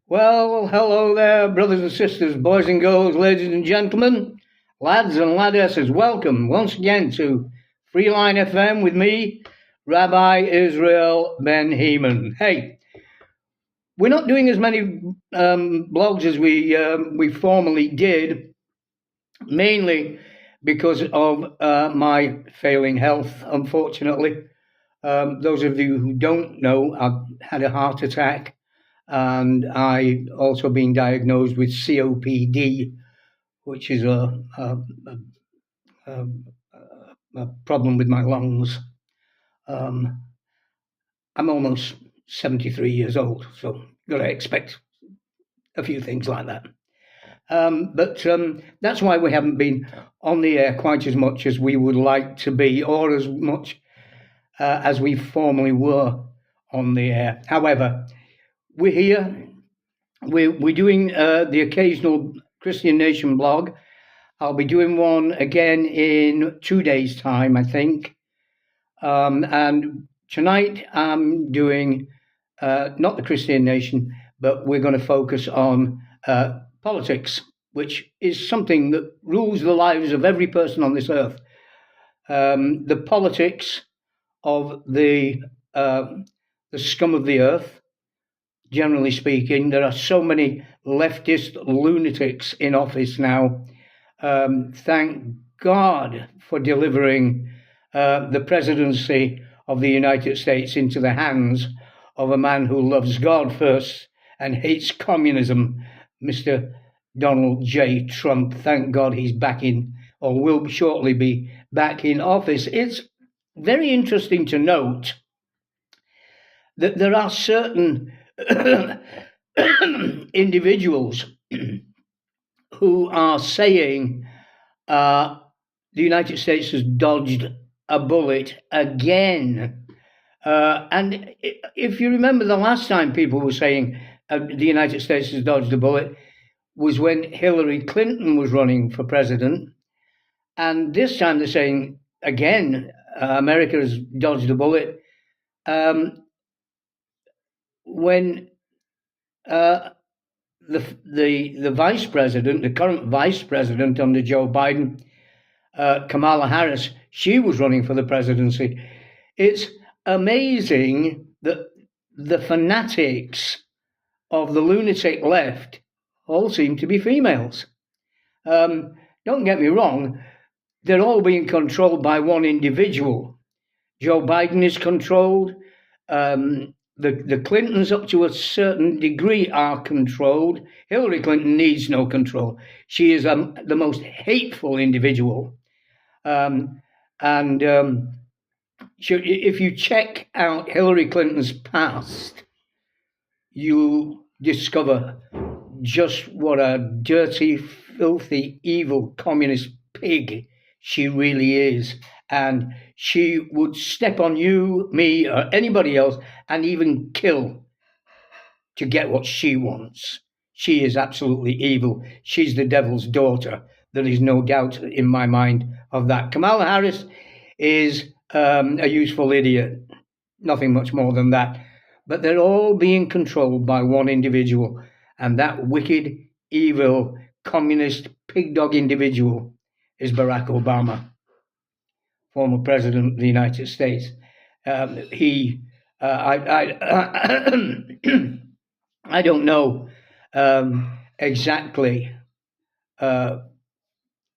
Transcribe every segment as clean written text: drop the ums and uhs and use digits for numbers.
Well, hello there, brothers and sisters, boys and girls, ladies and gentlemen, lads and ladesses. Welcome once again to Freeline FM with me, Rabbi Israel Ben Heman. Hey, we're not doing as many blogs as we formerly did, mainly because of my failing health, unfortunately. Those of you who don't know, I've had a heart attack and I also been diagnosed with COPD, which is a, a problem with my lungs. Um, I'm almost 73 years old, so got to expect a few things like that. But that's why we haven't been on the air quite as much as we would like to be, or as much as we formerly were on the air. However, we're here. We're doing the occasional Christian Nation blog. I'll be doing one again in 2 days' time, I think. And tonight I'm doing not the Christian Nation, but we're going to focus on politics, which is something that rules the lives of every person on this earth. The politics of the scum of the earth. Generally speaking, there are so many leftist lunatics in office now. Thank God for delivering the presidency of the United States into the hands of a man who loves God first and hates communism, Mr. Donald J. Trump. Thank God he's back in, or will shortly be back in office. It's very interesting to note that there are certain individuals who are saying the United States has dodged a bullet again. And if you remember, the last time people were saying the United States has dodged a bullet was when Hillary Clinton was running for president. And this time they're saying, again, America has dodged a bullet when the vice president, the current vice president under Joe Biden, Kamala Harris, she was running for the presidency. It's amazing that the fanatics of the lunatic left all seem to be females. Don't get me wrong, they're all being controlled by one individual. Joe Biden is controlled. The Clintons, up to a certain degree, are controlled. Hillary Clinton needs no control. She is the most hateful individual. If you check out Hillary Clinton's past, you discover just what a dirty, filthy, evil communist pig she really is. And she would step on you, me, or anybody else, and even kill to get what she wants. She is absolutely evil. She's the devil's daughter. There is no doubt in my mind of that. Kamala Harris is a useful idiot. Nothing much more than that. But they're all being controlled by one individual. And that wicked, evil, communist, pig dog individual is Barack Obama, former president of the United States. I don't know exactly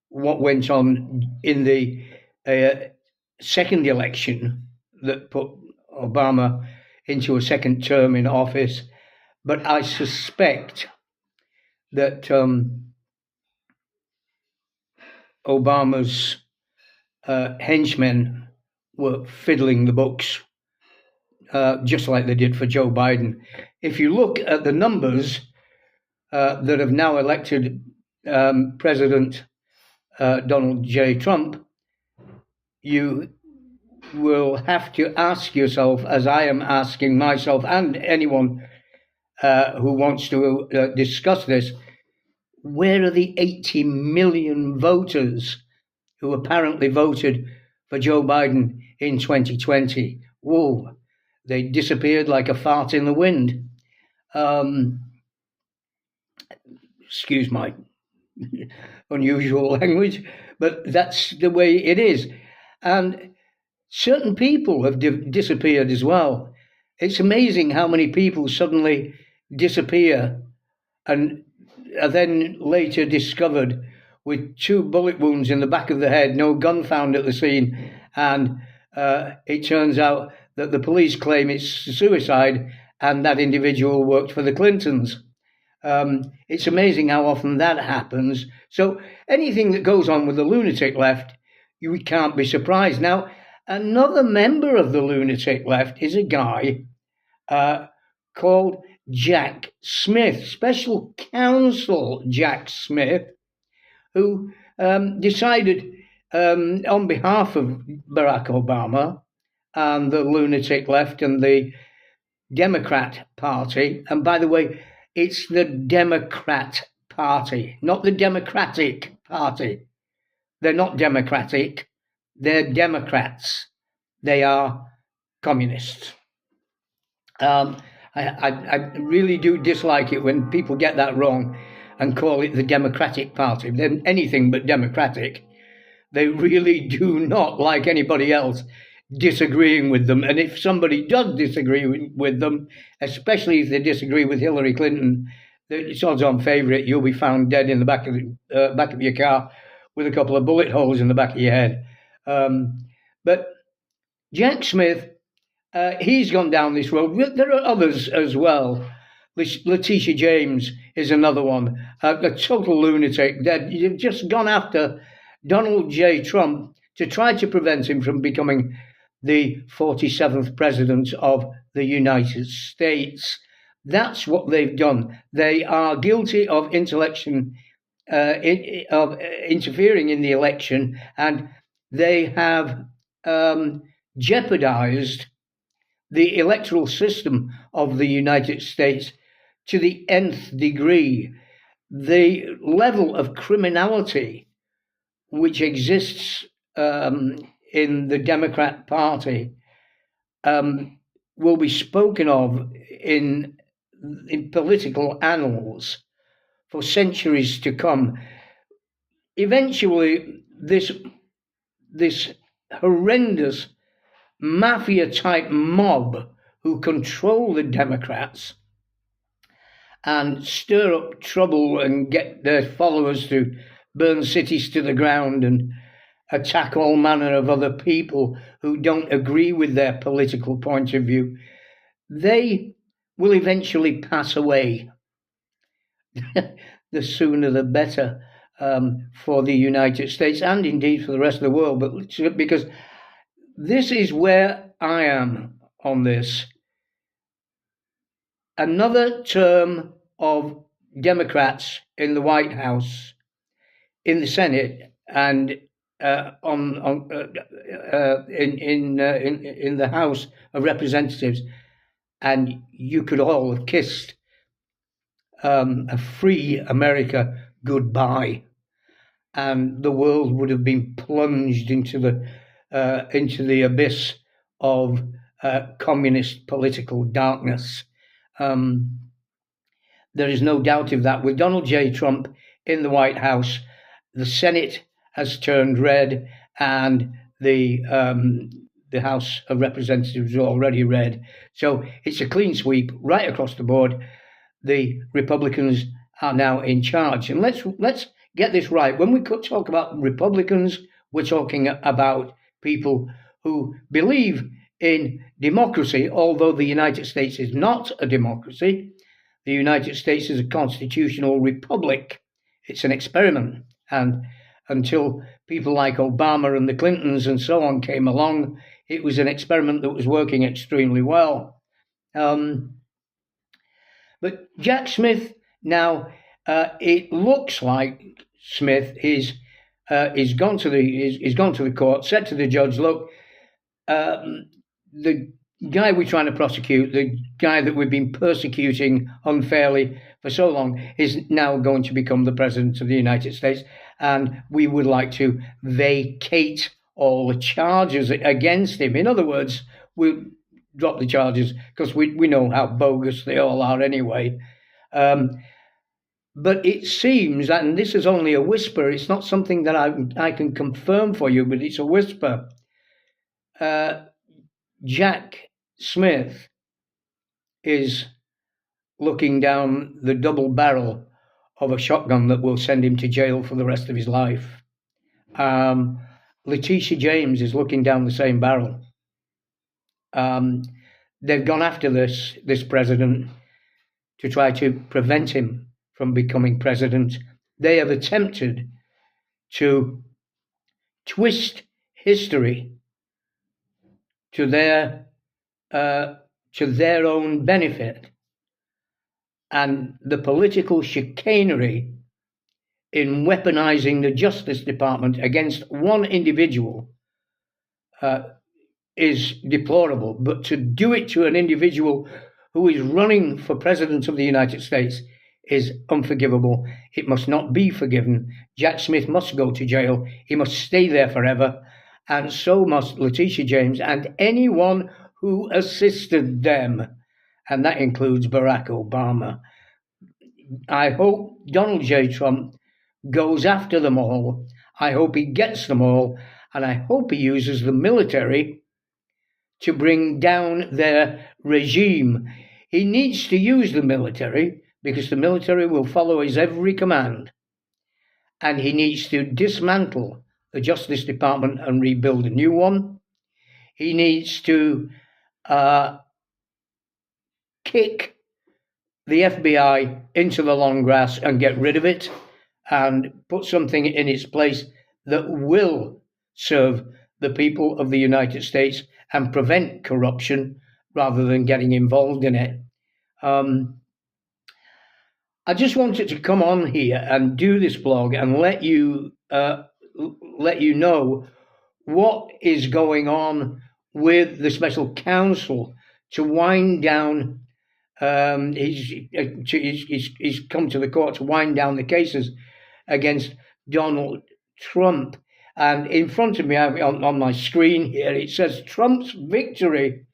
what went on in the second election that put Obama into a second term in office, but I suspect that Obama's henchmen were fiddling the books, just like they did for Joe Biden. If you look at the numbers that have now elected President Donald J. Trump, you will have to ask yourself, as I am asking myself and anyone who wants to discuss this, where are the 80 million voters who apparently voted for Joe Biden in 2020? Whoa, they disappeared like a fart in the wind. excuse my unusual language, but that's the way it is. And certain people have disappeared as well. It's amazing how many people suddenly disappear and are then later discovered with 2 bullet wounds in the back of the head, no gun found at the scene, and it turns out that the police claim it's suicide and that individual worked for the Clintons. It's amazing how often that happens. So anything that goes on with the lunatic left, we can't be surprised. Now, another member of the lunatic left is a guy called Jack Smith, Special Counsel Jack Smith, who decided on behalf of Barack Obama and the lunatic left and the Democrat Party, and by the way, it's the Democrat Party, not the Democratic Party. They're not democratic, they're Democrats. They are communists. I really do dislike it when people get that wrong and call it the Democratic Party. They're anything but democratic. They really do not like anybody else disagreeing with them. And if somebody does disagree with them, especially if they disagree with Hillary Clinton, it's odds-on favourite. You'll be found dead in the back of your car with a couple of bullet holes in the back of your head. But Jack Smith, he's gone down this road. There are others as well. Letitia James is another one, a total lunatic. They've just gone after Donald J. Trump to try to prevent him from becoming the 47th president of the United States. That's what they've done. They are guilty of interfering in the election, and they have jeopardized the electoral system of the United States to the nth degree. The level of criminality which exists in the Democrat Party will be spoken of in political annals for centuries to come. Eventually, this horrendous mafia-type mob who control the Democrats and stir up trouble and get their followers to burn cities to the ground and attack all manner of other people who don't agree with their political point of view, they will eventually pass away. The sooner the better for the United States and indeed for the rest of the world. But because this is where I am on this. Another term of Democrats in the White House, in the Senate, and in the House of Representatives, and you could all have kissed a free America goodbye, and the world would have been plunged into the abyss of communist political darkness. There is no doubt of that. With Donald J. Trump in the White House, the Senate has turned red, and the House of Representatives is already red. So it's a clean sweep right across the board. The Republicans are now in charge. And let's get this right. When we talk about Republicans, we're talking about people who believe in democracy, although the United States is not a democracy. The United States is a constitutional republic. It's an experiment. And until people like Obama and the Clintons and so on came along, it was an experiment that was working extremely well. But Jack Smith, now, it looks like Smith is gone to the court, said to the judge, look, the guy we're trying to prosecute, the guy that we've been persecuting unfairly for so long, is now going to become the president of the United States, and we would like to vacate all the charges against him. In other words, we'll drop the charges because we know how bogus they all are anyway. But it seems that, and this is only a whisper, it's not something that I can confirm for you, but it's a whisper. Jack Smith is looking down the double barrel of a shotgun that will send him to jail for the rest of his life. Letitia James is looking down the same barrel. They've gone after this president to try to prevent him from becoming president. They have attempted to twist history to their own benefit, and the political chicanery in weaponizing the Justice Department against one individual is deplorable. But to do it to an individual who is running for President of the United States is unforgivable. It must not be forgiven. Jack Smith must go to jail. He must stay there forever. And so must Letitia James and anyone who assisted them. And that includes Barack Obama. I hope Donald J. Trump goes after them all. I hope he gets them all. And I hope he uses the military to bring down their regime. He needs to use the military because the military will follow his every command. And he needs to dismantle the Justice Department and rebuild a new one. He needs to kick the FBI into the long grass and get rid of it and put something in its place that will serve the people of the United States and prevent corruption rather than getting involved in it. I just wanted to come on here and do this blog and let you know what is going on with the special counsel to wind down. He's come to the court to wind down the cases against Donald Trump. And in front of me, on my screen here, it says Trump's victory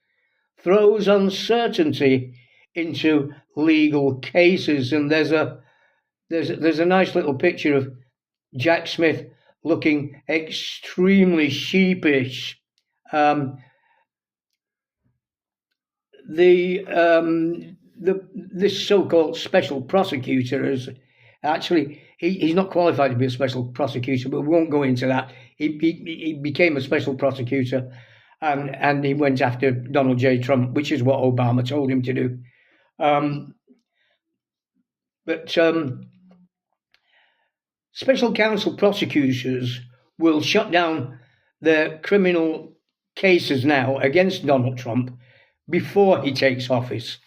throws uncertainty into legal cases. And there's a nice little picture of Jack Smith looking extremely sheepish. This so-called special prosecutor is actually he's not qualified to be a special prosecutor, but we won't go into that. He became a special prosecutor, and he went after Donald J. Trump, which is what Obama told him to do. Special counsel prosecutors will shut down their criminal cases now against Donald Trump before he takes office.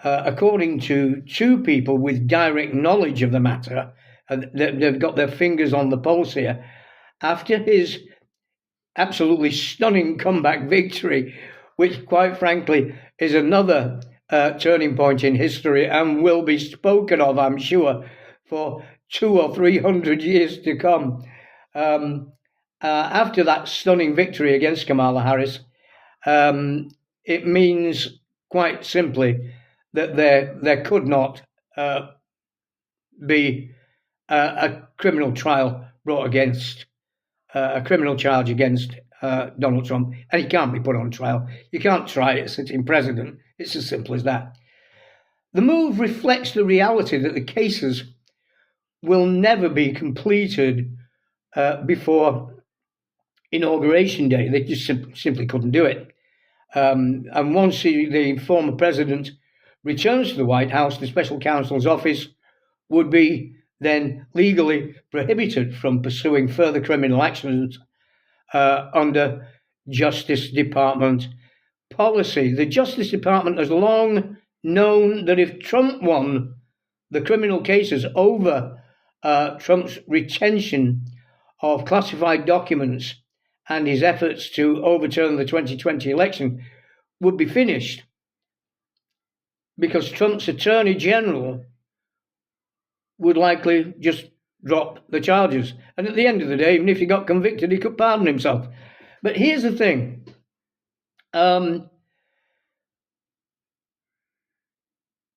According to two people with direct knowledge of the matter, they've got their fingers on the pulse here, after his absolutely stunning comeback victory, which quite frankly is another turning point in history and will be spoken of, I'm sure, for 200 or 300 years to come. After that stunning victory against Kamala Harris, it means quite simply that there could not be a criminal trial brought against a criminal charge against Donald Trump, and he can't be put on trial. You can't try a sitting president. It's as simple as that. The move reflects the reality that the cases will never be completed before Inauguration Day. They just simply couldn't do it. And once the former president returns to the White House, the special counsel's office would be then legally prohibited from pursuing further criminal actions under Justice Department policy. The Justice Department has long known that if Trump won the criminal cases over Trump's retention of classified documents and his efforts to overturn the 2020 election would be finished, because Trump's Attorney General would likely just drop the charges. And at the end of the day, even if he got convicted, he could pardon himself. But here's the thing.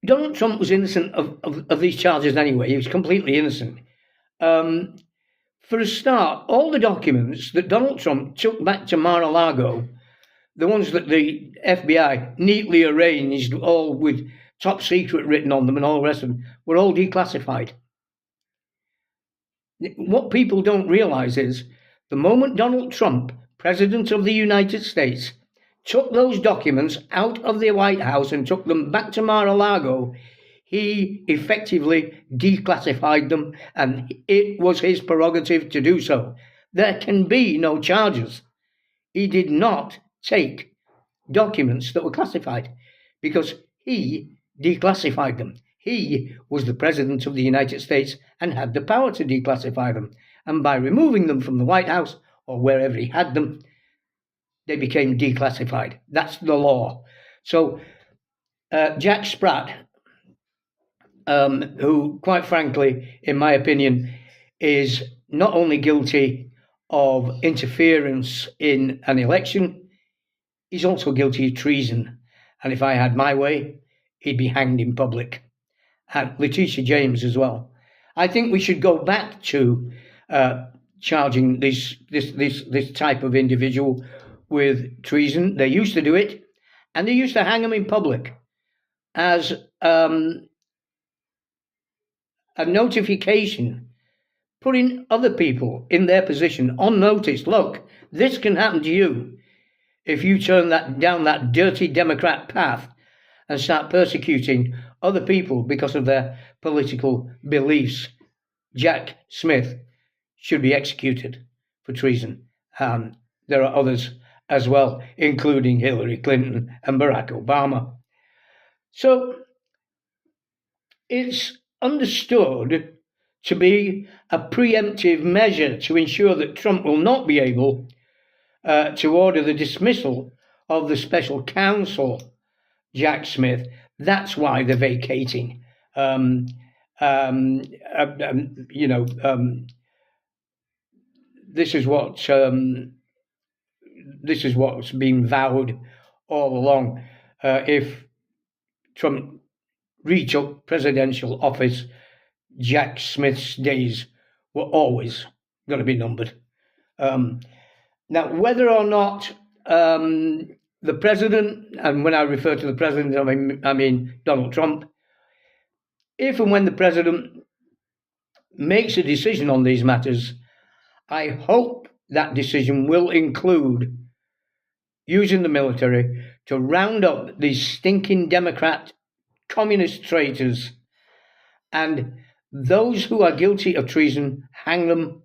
Donald Trump was innocent of these charges anyway. He was completely innocent. For a start, all the documents that Donald Trump took back to Mar-a-Lago, the ones that the FBI neatly arranged, all with top secret written on them and all the rest of them, were all declassified. What people don't realize is the moment Donald Trump, President of the United States, took those documents out of the White House and took them back to Mar-a-Lago, he effectively declassified them, and it was his prerogative to do so. There can be no charges. He did not take documents that were classified because he declassified them. He was the President of the United States and had the power to declassify them. And by removing them from the White House or wherever he had them, they became declassified. That's the law. So Jack Spratt, who, quite frankly, in my opinion, is not only guilty of interference in an election, he's also guilty of treason. And if I had my way, he'd be hanged in public. And Letitia James as well. I think we should go back to charging this type of individual with treason. They used to do it, and they used to hang them in public as a notification, putting other people in their position on notice. Look, this can happen to you if you turn down that dirty Democrat path and start persecuting other people because of their political beliefs. Jack Smith should be executed for treason. There are others as well, including Hillary Clinton and Barack Obama. So it's understood to be a preemptive measure to ensure that Trump will not be able to order the dismissal of the special counsel, Jack Smith. That's why they're vacating. This is what's been vowed all along. If Trump retook presidential office, Jack Smith's days were always going to be numbered. Now, whether or not the president, and when I refer to the president, I mean Donald Trump, if and when the president makes a decision on these matters, I hope that decision will include using the military to round up these stinking Democrat communist traitors, and those who are guilty of treason, hang them,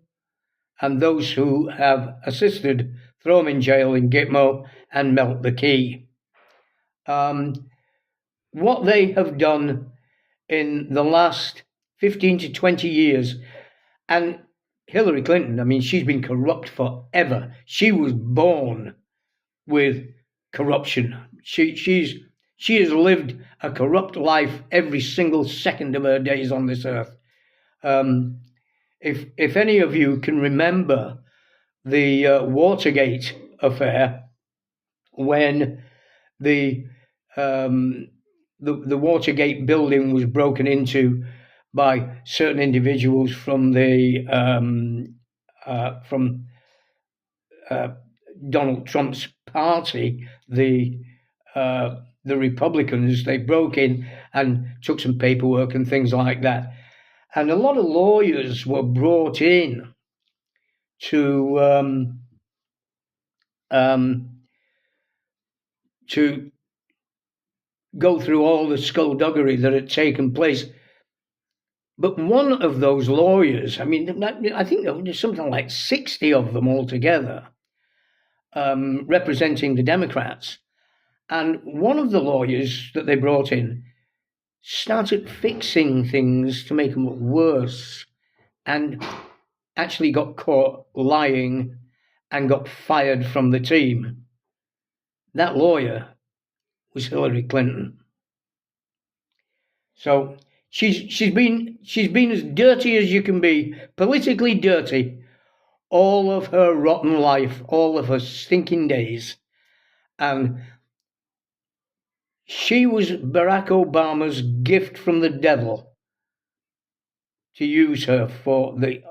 and those who have assisted, throw them in jail in Gitmo and melt the key. What they have done in the last 15 to 20 years, and Hillary Clinton, I mean, she's been corrupt forever. She was born with corruption. She has lived a corrupt life every single second of her days on this earth. If any of you can remember the Watergate affair, when the Watergate building was broken into by certain individuals from Donald Trump's party, the Republicans. They broke in and took some paperwork and things like that, and a lot of lawyers were brought in to go through all the skullduggery that had taken place. But one of those lawyers, I mean, I think there's something like 60 of them altogether, representing the Democrats. And one of the lawyers that they brought in started fixing things to make them look worse, and actually got caught lying and got fired from the team. That lawyer was Hillary Clinton. So she's been as dirty as you can be, politically dirty, all of her rotten life, all of her stinking days. And She was Barack Obama's gift from the devil to use her for the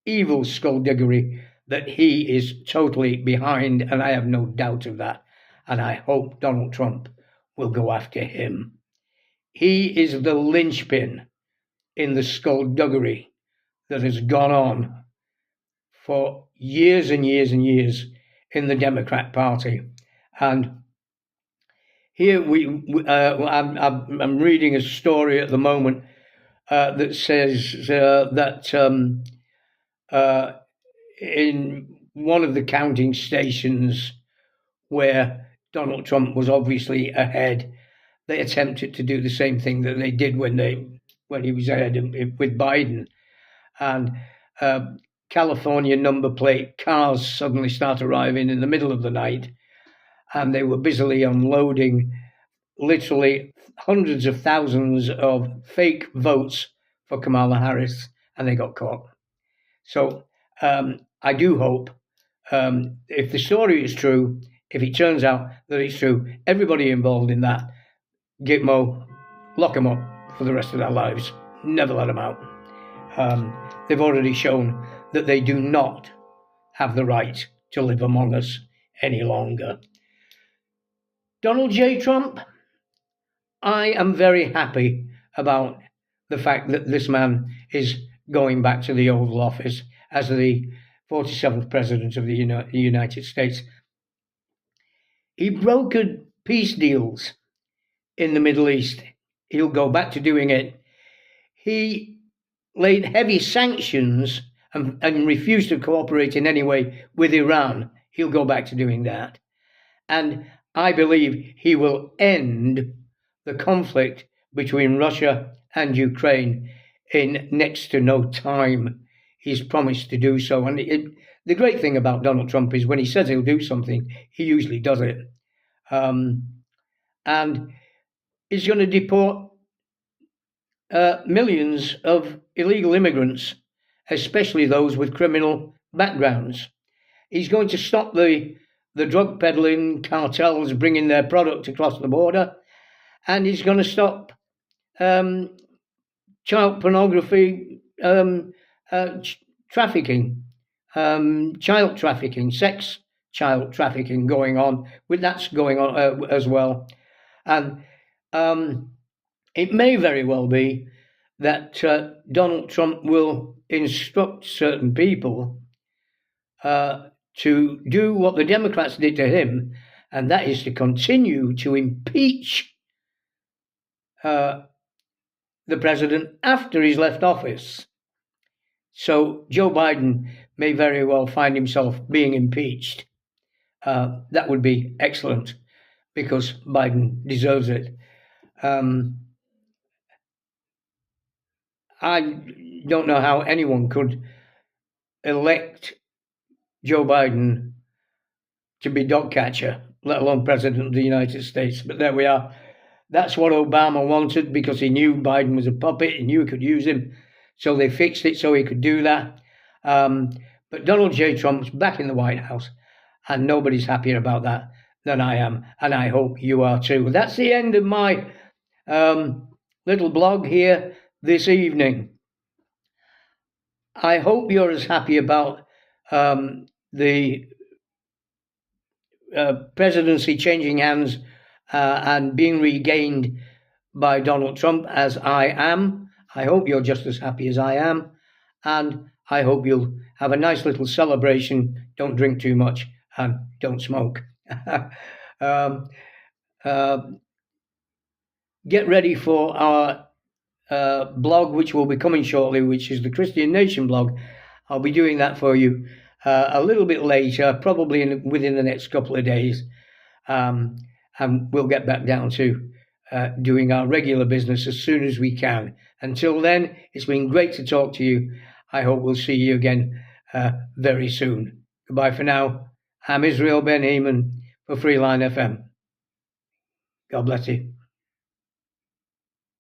evil skullduggery that he is totally behind, and I have no doubt of that. And I hope Donald Trump will go after him. He is the linchpin in the skullduggery that has gone on for years and years and years in the Democrat Party. And here I'm reading a story at the moment that says that in one of the counting stations where Donald Trump was obviously ahead, they attempted to do the same thing that they did when he was ahead with Biden, and California number plate cars suddenly start arriving in the middle of the night, and they were busily unloading literally hundreds of thousands of fake votes for Kamala Harris, and they got caught. So I do hope, if the story is true, if it turns out that it's true, everybody involved in that, Gitmo, lock them up for the rest of their lives. Never let them out. They've already shown that they do not have the right to live among us any longer. Donald J. Trump, I am very happy about the fact that this man is going back to the Oval Office as the 47th President of the United States. He brokered peace deals in the Middle East. He'll go back to doing it. He laid heavy sanctions and refused to cooperate in any way with Iran. He'll go back to doing that. And I believe he will end the conflict between Russia and Ukraine in next to no time. He's promised to do so. And the great thing about Donald Trump is when he says he'll do something, he usually does it. And he's going to deport millions of illegal immigrants, especially those with criminal backgrounds. He's going to stop the drug peddling cartels bringing their product across the border, and he's going to stop child pornography trafficking, child trafficking, sex child trafficking going on. That's going on as well. And it may very well be that Donald Trump will instruct certain people to do what the Democrats did to him, and that is to continue to impeach the president after he's left office. So Joe Biden may very well find himself being impeached. That would be excellent, because Biden deserves it. I don't know how anyone could elect Joe Biden to be dog catcher, let alone President of the United States. But there we are. That's what Obama wanted, because he knew Biden was a puppet. He knew he could use him. So they fixed it so he could do that. But Donald J. Trump's back in the White House, and nobody's happier about that than I am. And I hope you are too. That's the end of my little blog here this evening. I hope you're as happy about the presidency changing hands and being regained by Donald Trump as I am. I hope you're just as happy as I am, and I hope you'll have a nice little celebration. Don't drink too much and don't smoke. Get ready for our blog, which will be coming shortly, which is the Christian Nation blog. I'll be doing that for you a little bit later, probably within the next couple of days, and we'll get back down to doing our regular business as soon as we can. Until then, it's been great to talk to you. I hope we'll see you again very soon. Goodbye for now. I'm Israel Ben Heeman for Freeline FM. God bless you.